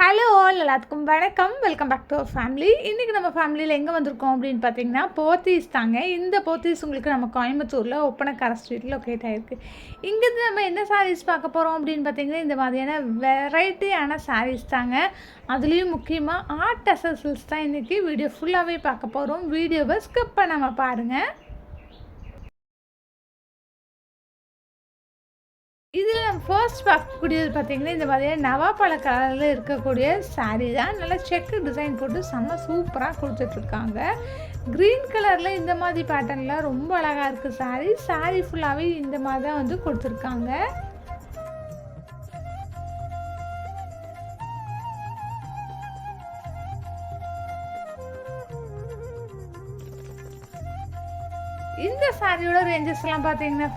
Hello all எல்லாத்துக்கும் வணக்கம். Welcome back to our family. இன்றைக்கி நம்ம ஃபேமிலியில் எங்கே வந்திருக்கோம் அப்படின்னு பார்த்தீங்கன்னா போத்தீஸ் தாங்க. இந்த போத்தீஸ் உங்களுக்கு நம்ம கோயம்புத்தூரில் ஒப்பனக்கார ஸ்ட்ரீட்டில் லொக்கேட் ஆகிருக்கு. இங்கேருந்து நம்ம என்ன சாரீஸ் பார்க்க போகிறோம் அப்படின்னு பார்த்தீங்கன்னா இந்த மாதிரியான வெரைட்டியான சாரீஸ் தாங்க. அதுலேயும் முக்கியமாக ஆர்ட் டெசல்ஸ் தான் இன்றைக்கி வீடியோ ஃபுல்லாகவே பார்க்க போகிறோம். வீடியோவை ஸ்கிப் பண்ணாமல் பாருங்கள். இதில் நம்ம ஃபர்ஸ்ட் பார்க்கக்கூடியது பார்த்திங்கன்னா இந்த மாதிரியான நவாப்பழ கலரில் இருக்கக்கூடிய சாரீ தான். நல்லா செக்கு டிசைன் போட்டு செம்ம சூப்பராக கொடுத்துட்ருக்காங்க. க்ரீன் கலரில் இந்த மாதிரி பேட்டர்னில் ரொம்ப அழகாக இருக்குது சாரீ ஃபுல்லாகவே இந்த மாதிரி தான் வந்து கொடுத்துருக்காங்க. இந்த சாரியோட ரேஞ்சஸ்லாம் பார்த்தீங்கன்னா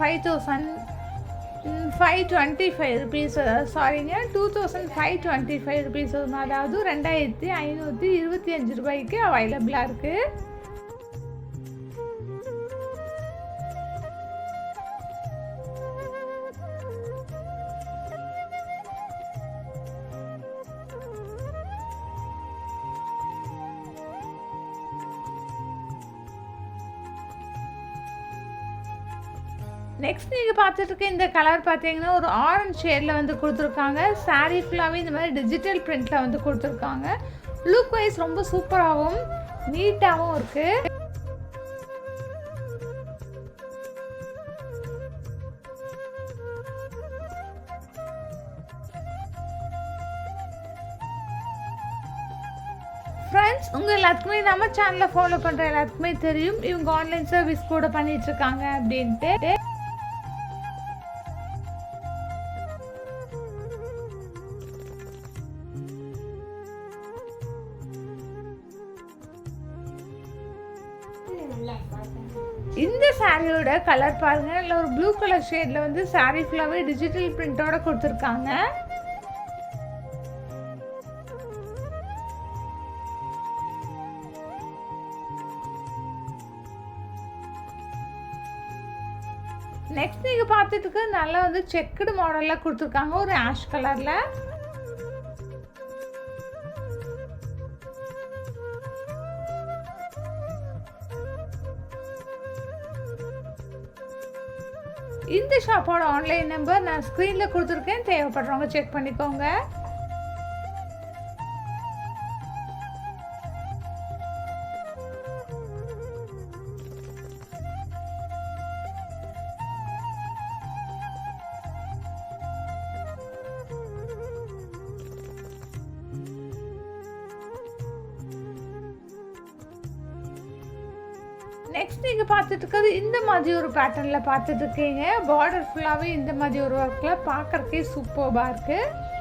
5,525 rupees, சாரிங்க 2,525 rupees, அதாவது 2,525 ரூபாய்க்கு அவைலபிளாக இருக்குது. நெக்ஸ்ட் நீங்கள் பார்த்துட்டு இந்த கலர் பார்த்தீங்கன்னா ஒரு ஆரஞ்ச் ஷேடில் வந்து கொடுத்துருக்காங்க. சாரீ ஃபுல்லாகவே இந்த மாதிரி டிஜிட்டல் பிரிண்டில் வந்து கொடுத்துருக்காங்க. லுக் வைஸ் ரொம்ப சூப்பராகவும் நீட்டாகவும் இருக்குது. ஃப்ரெண்ட்ஸ், உங்கள் எல்லாத்துக்குமே நம்ம சேனலை ஃபாலோ பண்ணுற எல்லாத்துக்குமே தெரியும் இவங்க ஆன்லைன் சர்வீஸ் கூட பண்ணிகிட்ருக்காங்க அப்படின்ட்டு. இந்த சாரியோட கலர் பாருங்க, இல்லை ஒரு ப்ளூ கலர் ஷேட்ல வந்து சாரி ஃபுல்லாவே டிஜிட்டல் பிரிண்டோட கொடுத்துருக்காங்க. நெக்ஸ்ட் நீங்க பார்த்துட்டு நல்லா வந்து செக்குடு மாடல்ல கொடுத்துருக்காங்க ஒரு ஆஷ் கலர்ல. இந்த ஷாப்போட ஆன்லைன் நம்பர் நான் ஸ்க்ரீனில் கொடுத்துருக்கேன், தேவைப்படுறவங்க செக் பண்ணிக்கோங்க. நெக்ஸ்ட் நீங்கள் பார்த்துட்டு இருக்கிறது இந்த மாதிரி ஒரு பேட்டர்னில் பார்த்துட்டு இருக்கீங்க. பார்டர் ஃபுல்லாகவே இந்த மாதிரி ஒரு ஒர்க்கில் பார்க்குறக்கே சூப்பராக இருக்குது.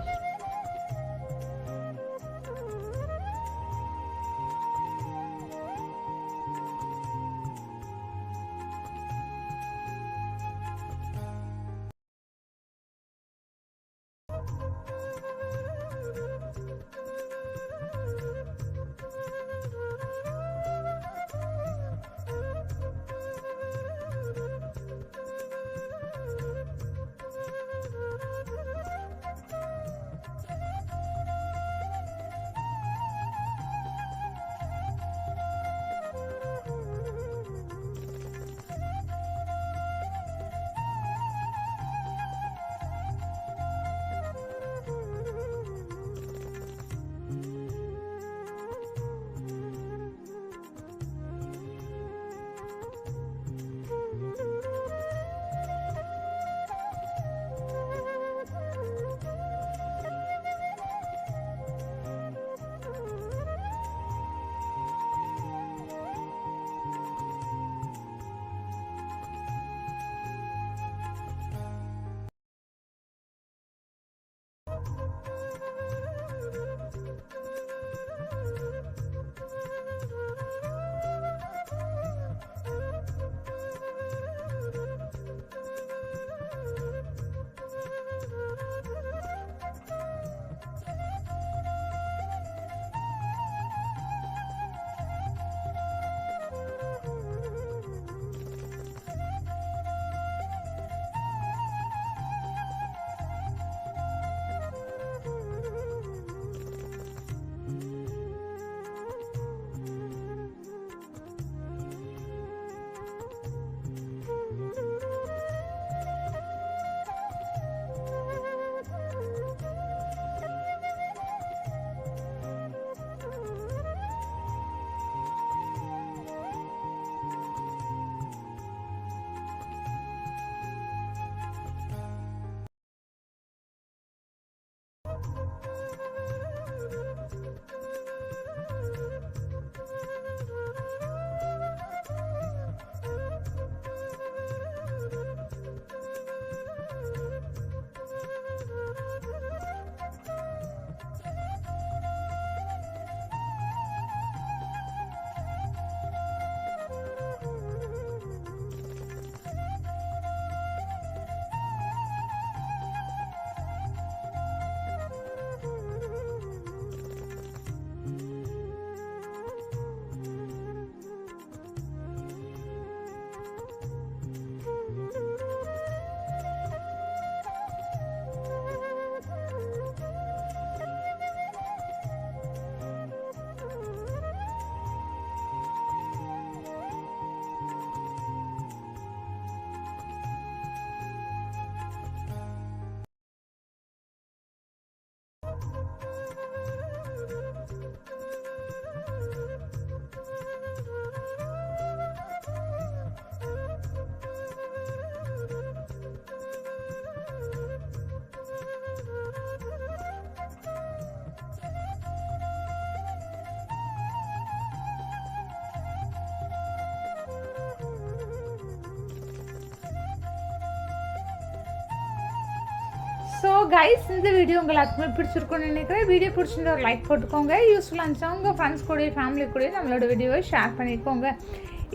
ஸோ கைஸ், இந்த வீடியோ உங்கள் எல்லாத்துக்குமே பிடிச்சிருக்குன்னு நினைக்கிறேன். வீடியோ பிடிச்சிருந்தா ஒரு லைக் போட்டுக்கோங்க. யூஸ்ஃபுல்லாக இருந்துச்சா உங்கள் ஃப்ரெண்ட்ஸ் கூட ஃபேமிலி கூட நம்மளோட வீடியோவை ஷேர் பண்ணிக்கோங்க.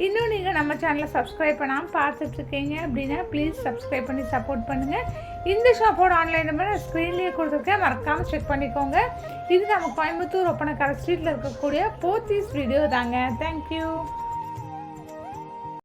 இன்னும் நீங்கள் நம்ம சேனலை சப்ஸ்கிரைப் பண்ணாமல் பார்த்துட்ருக்கீங்க அப்படின்னா ப்ளீஸ் சப்ஸ்கிரைப் பண்ணி சப்போர்ட் பண்ணுங்கள். இந்த ஷாப்போட ஆன்லைன் நம்பர் நான் ஸ்க்ரீன்லேயே கொடுத்துருக்கேன், மறக்காமல் செக் பண்ணிக்கோங்க. இது நம்ம கோயம்புத்தூர் ஒப்பனக்கார ஸ்ட்ரீட்டில் இருக்கக்கூடிய போத்தீஸ் வீடியோ தாங்க. தேங்க்யூ.